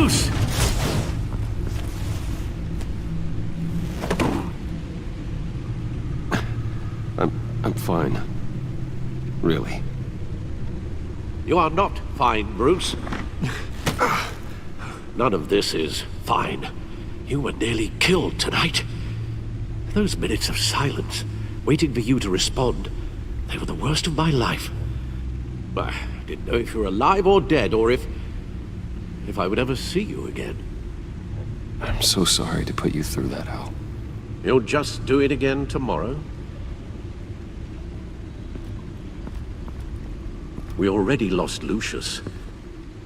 Bruce! I'm fine. Really. You are not fine, Bruce. None of this is fine. You were nearly killed tonight. Those minutes of silence, waiting for you to respond, they were the worst of my life. I didn't know if you were alive or dead, or if I would ever see you again. I'm so sorry to put you through that, Al. You'll just do it again tomorrow? We already lost Lucius.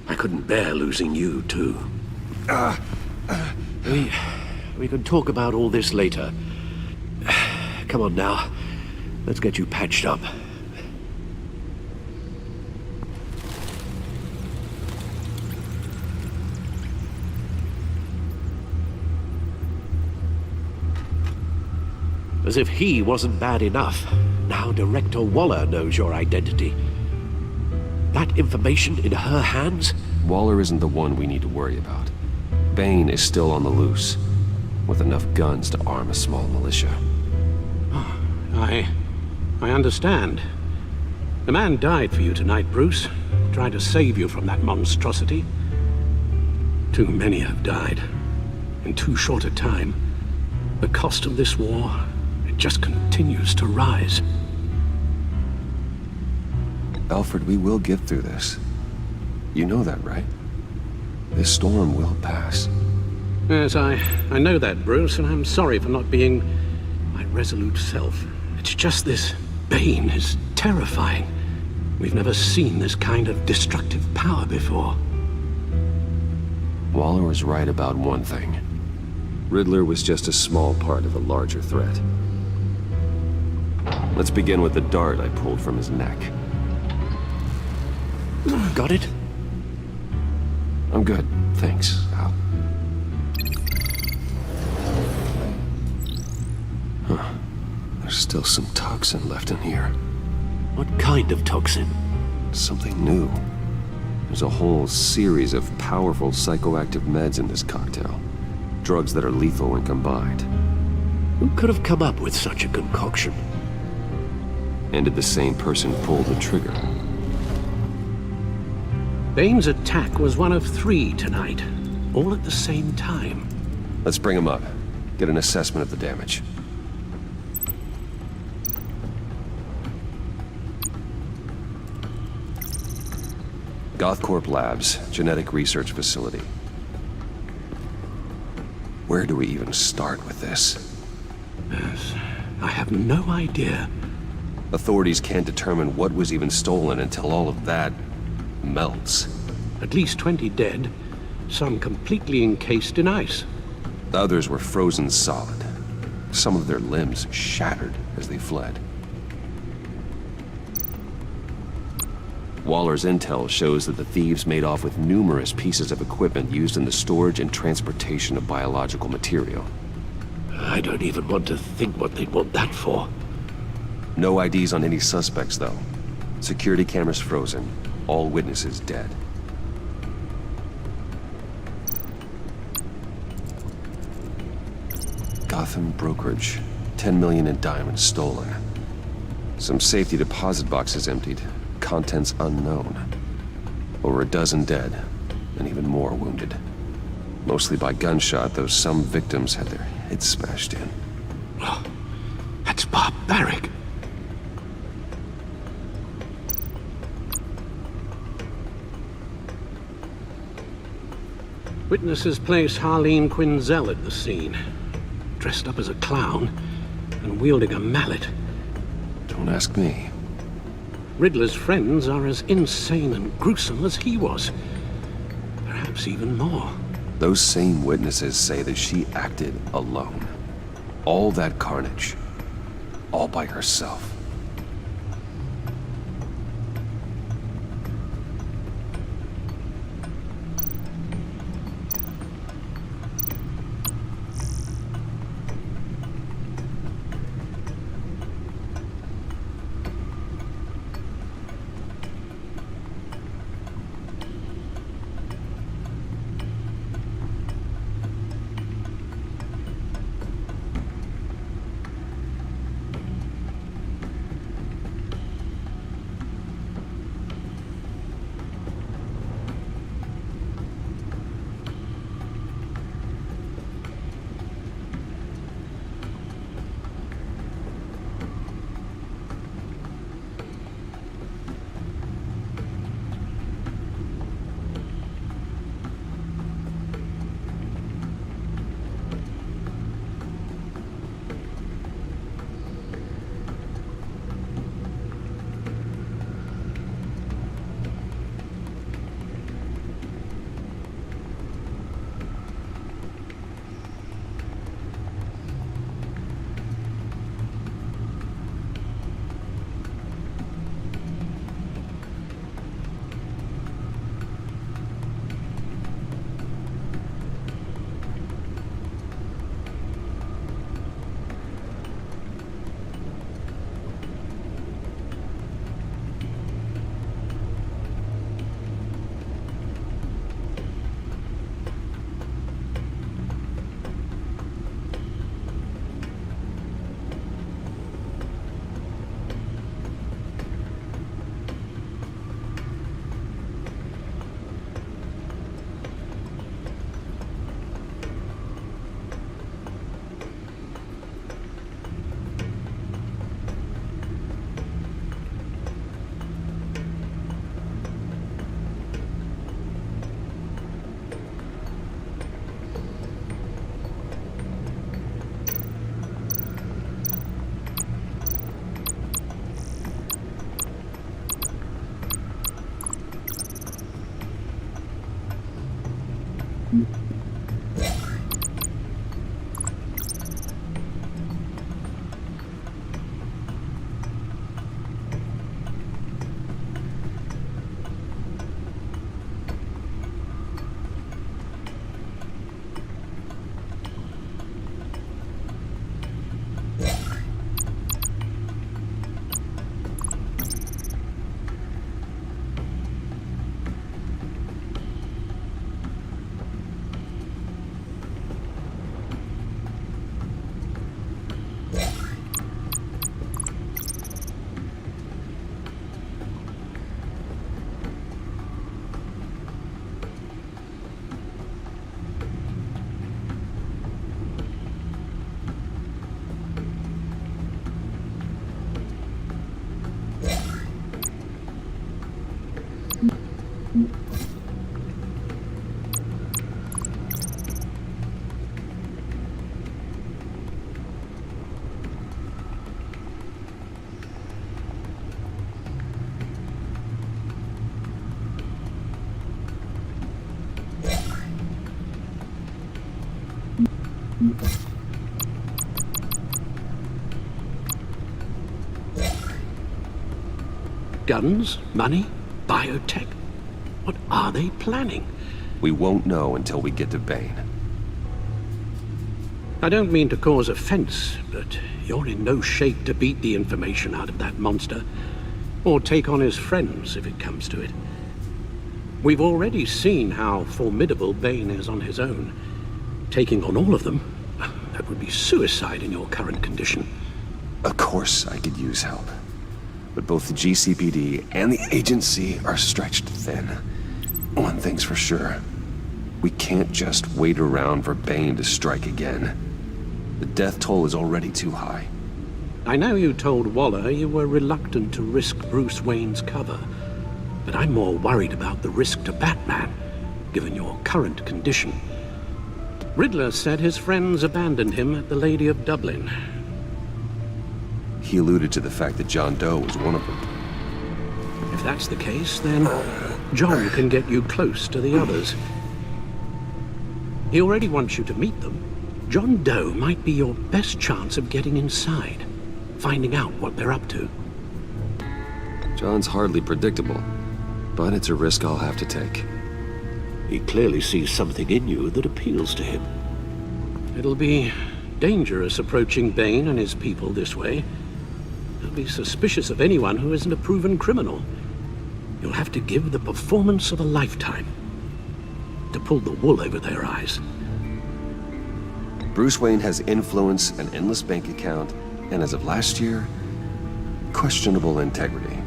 I couldn't bear losing you, too. We can talk about all this later. Come on now. Let's get you patched up. As if he wasn't bad enough. Now Director Waller knows your identity. That information in her hands? Waller isn't the one we need to worry about. Bane is still on the loose, with enough guns to arm a small militia. I understand. The man died for you tonight, Bruce. Tried to save you from that monstrosity. Too many have died. In too short a time. The cost of this war, it just continues to rise. Alfred, we will get through this. You know that, right? This storm will pass. Yes, I know that, Bruce, and I'm sorry for not being my resolute self. It's just this Bane is terrifying. We've never seen this kind of destructive power before. Waller was right about one thing. Riddler was just a small part of a larger threat. Let's begin with the dart I pulled from his neck. Got it? I'm good, thanks, Al. Huh. There's still some toxin left in here. What kind of toxin? Something new. There's a whole series of powerful psychoactive meds in this cocktail. Drugs that are lethal when combined. Who could have come up with such a concoction? And did the same person pull the trigger? Bane's attack was one of 3 tonight, all at the same time. Let's bring him up. Get an assessment of the damage. Gothcorp Labs, genetic research facility. Where do we even start with this? Yes, I have no idea. Authorities can't determine what was even stolen until all of that melts. At least 20 dead, some completely encased in ice. The others were frozen solid. Some of their limbs shattered as they fled. Waller's intel shows that the thieves made off with numerous pieces of equipment used in the storage and transportation of biological material. I don't even want to think what they'd want that for. No IDs on any suspects, though. Security cameras frozen. All witnesses dead. Gotham brokerage. 10 million in diamonds stolen. Some safety deposit boxes emptied. Contents unknown. Over a dozen dead, and even more wounded. Mostly by gunshot, though some victims had their heads smashed in. Oh, that's barbaric. Witnesses place Harleen Quinzel at the scene, dressed up as a clown and wielding a mallet. Don't ask me. Riddler's friends are as insane and gruesome as he was. Perhaps even more. Those same witnesses say that she acted alone. All that carnage. All by herself. Guns? Money? Biotech? What are they planning? We won't know until we get to Bane. I don't mean to cause offense, but you're in no shape to beat the information out of that monster, or take on his friends if it comes to it. We've already seen how formidable Bane is on his own. Taking on all of them, that would be suicide in your current condition. Of course I could use help. But both the GCPD and the agency are stretched thin. One thing's for sure. We can't just wait around for Bane to strike again. The death toll is already too high. I know you told Waller you were reluctant to risk Bruce Wayne's cover, but I'm more worried about the risk to Batman, given your current condition. Riddler said his friends abandoned him at the Lady of Dublin. He alluded to the fact that John Doe was one of them. If that's the case, then John can get you close to the others. He already wants you to meet them. John Doe might be your best chance of getting inside, finding out what they're up to. John's hardly predictable, but it's a risk I'll have to take. He clearly sees something in you that appeals to him. It'll be dangerous approaching Bane and his people this way. They'll be suspicious of anyone who isn't a proven criminal. You'll have to give the performance of a lifetime to pull the wool over their eyes. Bruce Wayne has influence, an endless bank account, and as of last year, questionable integrity.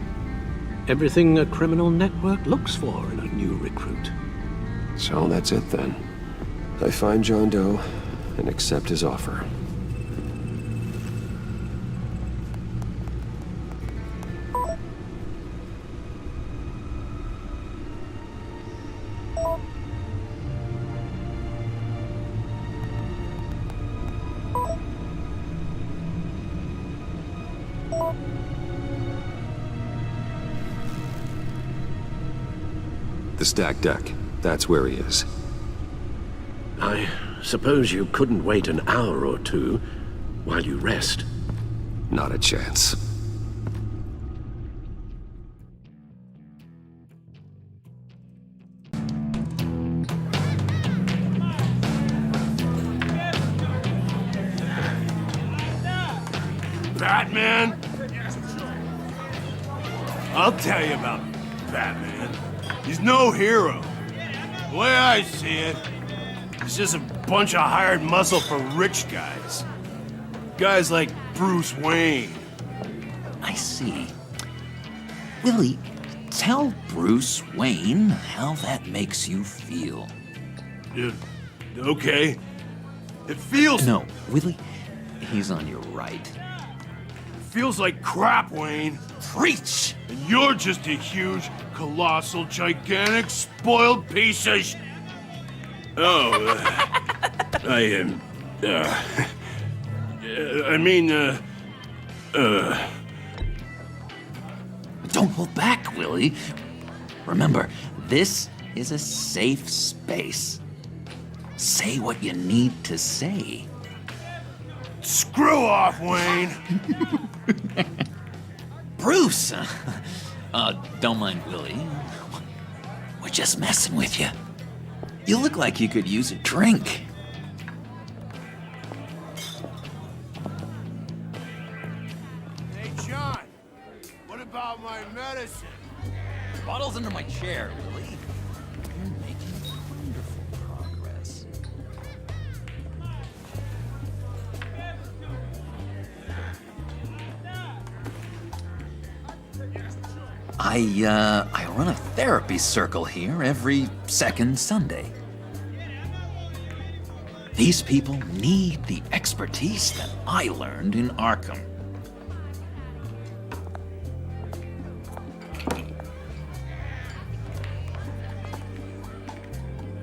Everything a criminal network looks for in a new recruit. So that's it then. I find John Doe and accept his offer. The stacked deck. That's where he is. I suppose you couldn't wait an hour or two while you rest. Not a chance. Batman? I'll tell you about Batman. He's no hero. The way I see it, he's just a bunch of hired muscle for rich guys. Guys like Bruce Wayne. I see. Willie, tell Bruce Wayne how that makes you feel. Okay. It feels... No, Willie, he's on your right. feels like crap, Wayne. Preach! And you're just a huge, colossal, gigantic, spoiled piece of sh... Oh, Don't hold back, Willie. Remember, this is a safe space. Say what you need to say. Screw off, Wayne! Bruce! Don't mind Willie. We're just messing with you. You look like you could use a drink. Hey, John! What about my medicine? Bottle's under my chair, Willie. You're making wonderful progress. I run a therapy circle here every second Sunday. These people need the expertise that I learned in Arkham.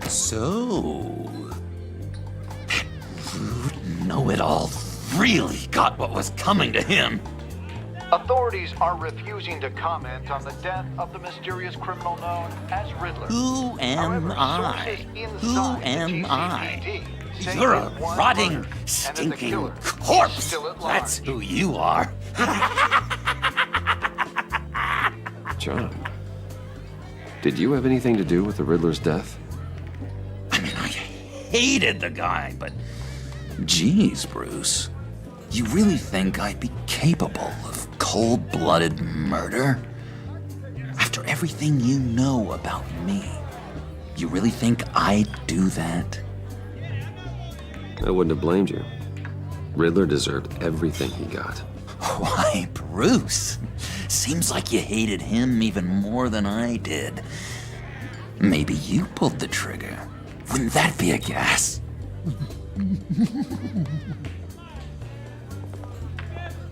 So, that rude know-it-all really got what was coming to him. Authorities are refusing to comment on the death of the mysterious criminal known as Riddler. Who am However, I? sources Who inside the am I? GCPD say You're a that one rotting, murdered, and that the stinking killer is corpse. still at large. That's who you are. John, did you have anything to do with the Riddler's death? I mean, I hated the guy, but geez, Bruce. You really think I'd be capable of cold-blooded murder? After everything you know about me, you really think I'd do that? I wouldn't have blamed you. Riddler deserved everything he got. Why, Bruce? Seems like you hated him even more than I did. Maybe you pulled the trigger. Wouldn't that be a gas?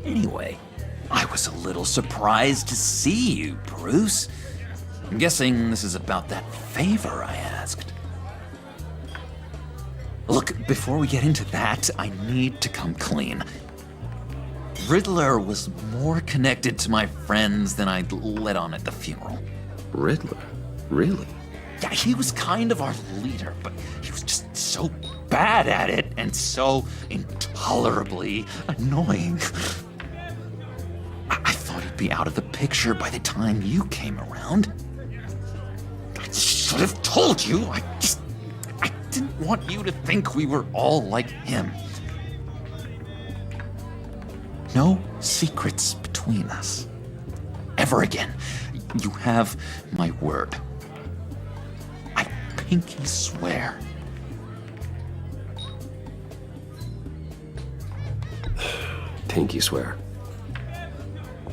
Anyway, I was a little surprised to see you, Bruce. I'm guessing this is about that favor I asked. Look, before we get into that, I need to come clean. Riddler was more connected to my friends than I'd let on at the funeral. Riddler? Really? Yeah, he was kind of our leader, but he was just so bad at it and so intolerably annoying. I thought he'd be out of the picture by the time you came around. I should have told you. I didn't want you to think we were all like him. No secrets between us. Ever again. You have my word. I pinky swear. Pinky swear.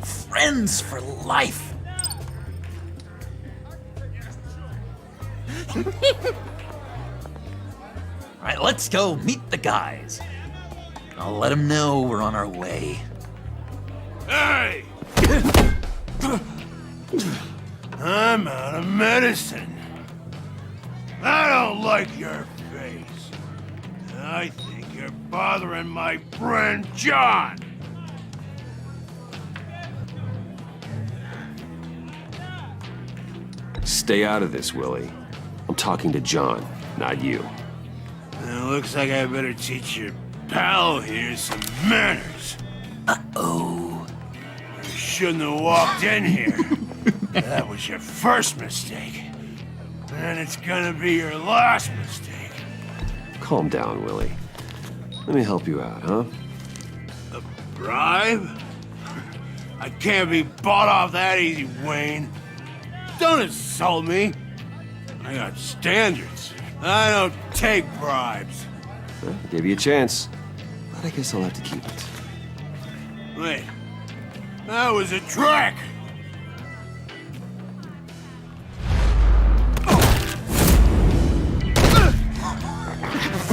Friends for life. All right, let's go meet the guys. I'll let them know we're on our way. Hey! I'm out of medicine. I don't like your face. I think you're bothering my friend John. Stay out of this, Willie. I'm talking to John, not you. It looks like I better teach your pal here some manners. Uh-oh. You shouldn't have walked in here. That was your first mistake. And it's gonna be your last mistake. Calm down, Willie. Let me help you out, huh? A bribe? I can't be bought off that easy, Wayne. Don't insult me. I got standards. I don't take bribes. Well, I gave you a chance, but I guess I'll have to keep it. Wait, that was a trick.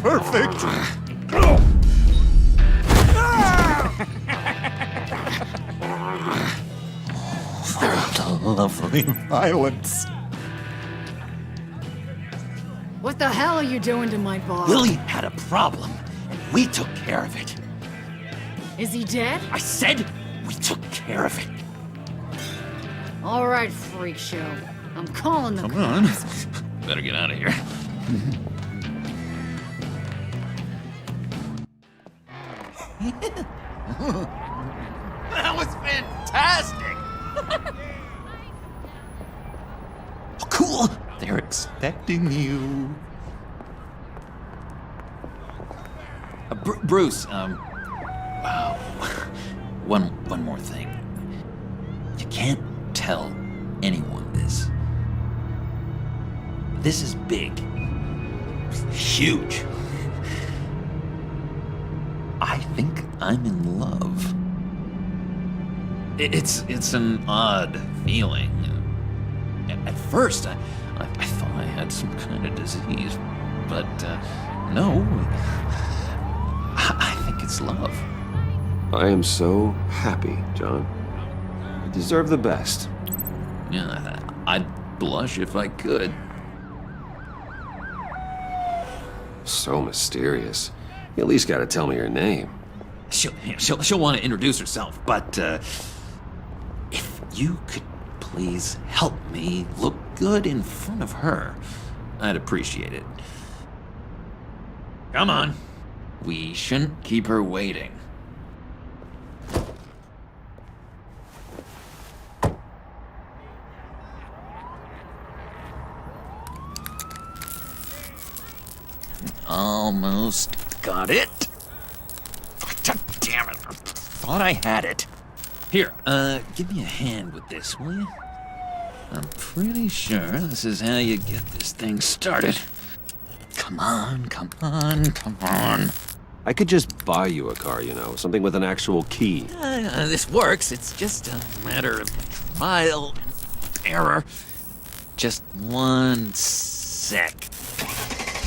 Perfect. Lovely violence. What the hell are you doing to my bar? Willie had a problem, and we took care of it. Is he dead? I said we took care of it. All right, freak show. I'm calling the Come on. Better get out of here. That was fantastic! Oh, cool! They're expecting you. Bruce, one more thing. You can't tell anyone this. This is big. Huge. I think I'm in love. It's an odd feeling. At first, I thought I had some kind of disease, but no. I think it's love. I am so happy, John. You deserve the best. Yeah, I'd blush if I could. So mysterious. You at least gotta tell me your name. She'll want to introduce herself, but if you could please help me look good in front of her, I'd appreciate it. Come on. We shouldn't keep her waiting. Almost got it. God damn it. I thought I had it. Here, give me a hand with this, will you? I'm pretty sure this is how you get this thing started. Come on, come on, come on. I could just buy you a car, you know, something with an actual key. This works. It's just a matter of trial and error. Just one sec.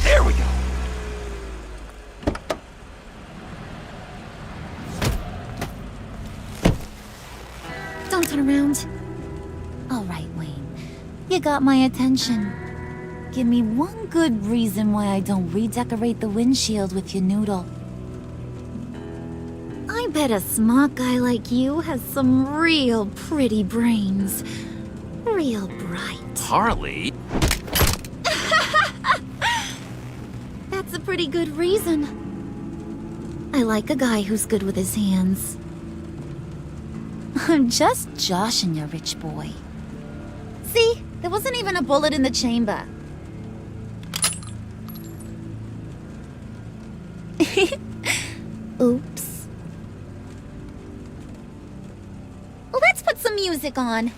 There we go. Don't turn around. All right, Wayne. You got my attention. Give me one good reason why I don't redecorate the windshield with your noodle. I bet a smart guy like you has some real pretty brains. Real bright. Harley? That's a pretty good reason. I like a guy who's good with his hands. I'm just joshing you, rich boy. See? There wasn't even a bullet in the chamber. Oops. Let's put some music on.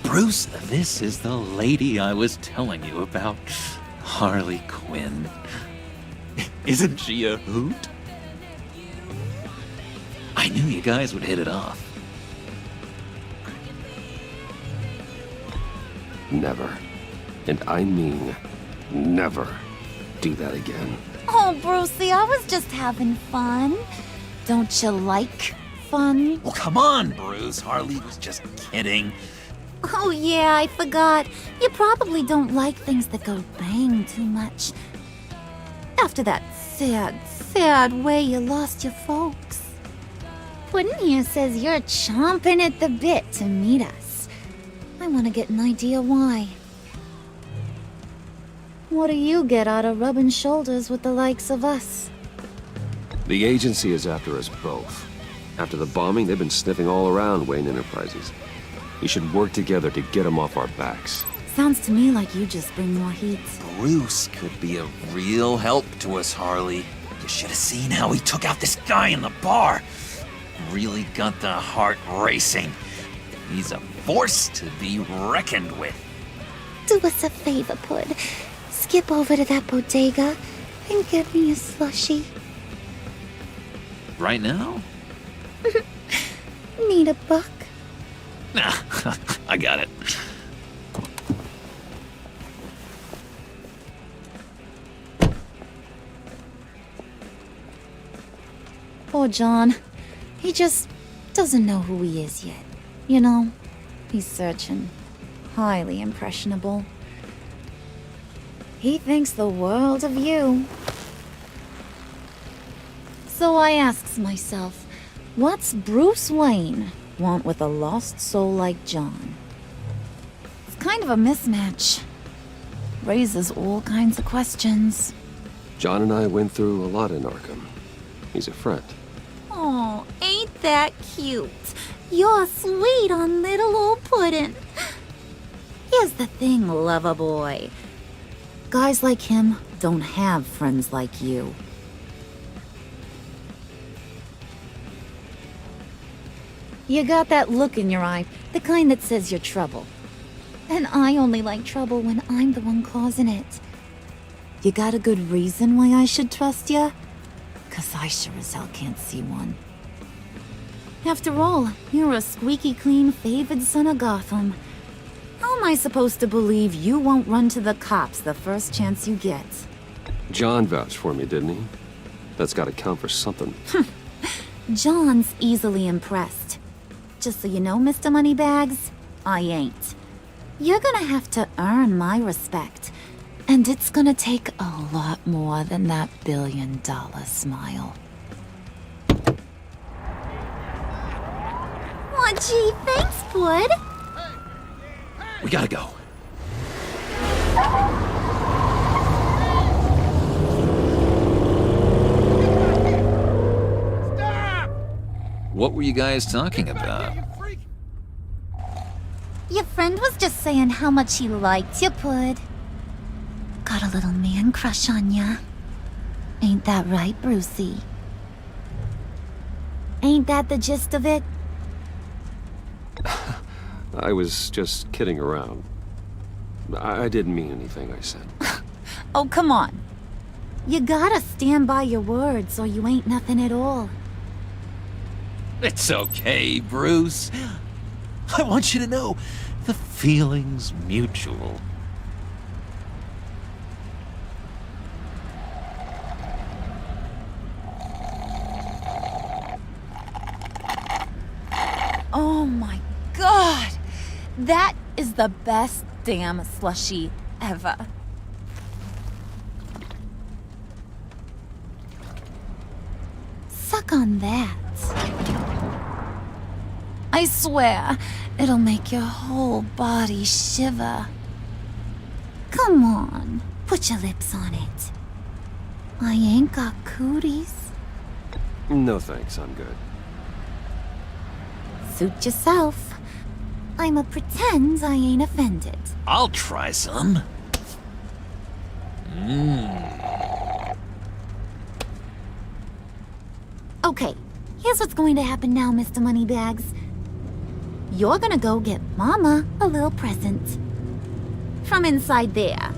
Bruce, this is the lady I was telling you about. Harley Quinn. Isn't she a hoot? I knew you guys would hit it off. Never. And I mean never do that again. Oh, Brucey, I was just having fun. Don't you like fun? Well, come on, Bruce. Harley was just kidding. Oh, yeah, I forgot. You probably don't like things that go bang too much. After that sad way you lost your folks. Puddin' here says you're chomping at the bit to meet us. I want to get an idea why. What do you get out of rubbing shoulders with the likes of us? The agency is after us both. After the bombing, they've been sniffing all around Wayne Enterprises. We should work together to get them off our backs. Sounds to me like you just bring more heat. Bruce could be a real help to us, Harley. You should have seen how he took out this guy in the bar. Really got the heart racing. He's a force to be reckoned with. Do us a favor, Pud. Skip over to that bodega and get me a slushie. Right now? Need a buck? Nah, I got it. Poor John. He just doesn't know who he is yet. You know, he's searching. Highly impressionable. He thinks the world of you. So I asks myself, what's Bruce Wayne want with a lost soul like John? It's kind of a mismatch. Raises all kinds of questions. John and I went through a lot in Arkham. He's a friend. Oh, ain't that cute? You're sweet on little old puddin'. Here's the thing, lover boy. Guys like him don't have friends like you. You got that look in your eye, the kind that says you're trouble. And I only like trouble when I'm the one causing it. You got a good reason why I should trust you? 'Cause I sure as hell can't see one. After all, you're a squeaky clean favored son of Gotham. How am I supposed to believe you won't run to the cops the first chance you get? John vouched for me, didn't he? That's gotta count for something. John's easily impressed. Just so you know, Mr. Moneybags, I ain't. You're gonna have to earn my respect. And it's gonna take a lot more than that billion-dollar smile. Aw, gee, thanks, bud. We gotta go. What were you guys talking about? Your friend was just saying how much he liked you, Pud. Got a little man crush on ya. Ain't that right, Brucey? Ain't that the gist of it? I was just kidding around. I didn't mean anything I said. Oh, come on. You gotta stand by your words or you ain't nothing at all. It's okay, Bruce. I want you to know the feeling's mutual. Oh my god! That is the best damn slushie ever. Suck on that. I swear, it'll make your whole body shiver. Come on, put your lips on it. I ain't got cooties. No thanks, I'm good. Suit yourself. I'ma pretend I ain't offended. I'll try some. Okay, here's what's going to happen now, Mr. Moneybags. You're gonna go get Mama a little present. From inside there.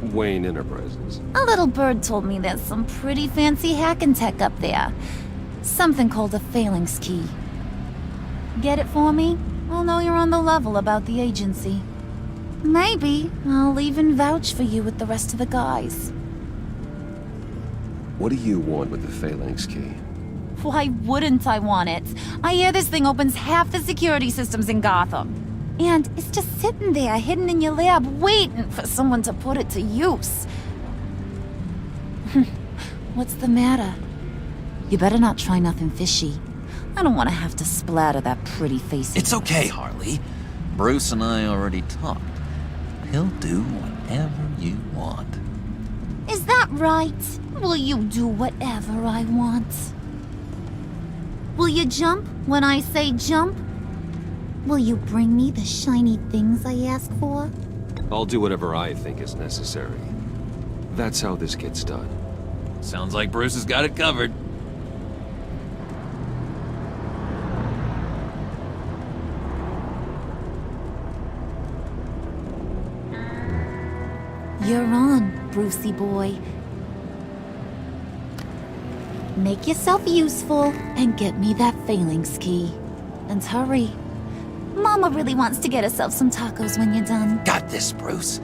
Wayne Enterprises. A little bird told me there's some pretty fancy hacking tech up there. Something called a phalanx key. Get it for me? I'll know you're on the level about the agency. Maybe I'll even vouch for you with the rest of the guys. What do you want with the phalanx key? Why wouldn't I want it? I hear this thing opens half the security systems in Gotham. And it's just sitting there, hidden in your lab, waiting for someone to put it to use. What's the matter? You better not try nothing fishy. I don't want to have to splatter that pretty face. It's okay, Harley. Bruce and I already talked. He'll do whatever you want. Is that right? Will you do whatever I want? Will you jump when I say jump? Will you bring me the shiny things I ask for? I'll do whatever I think is necessary. That's how this gets done. Sounds like Bruce has got it covered. You're on, Brucey boy. Make yourself useful and get me that phalanx key. And hurry. Mama really wants to get herself some tacos when you're done. Got this, Bruce.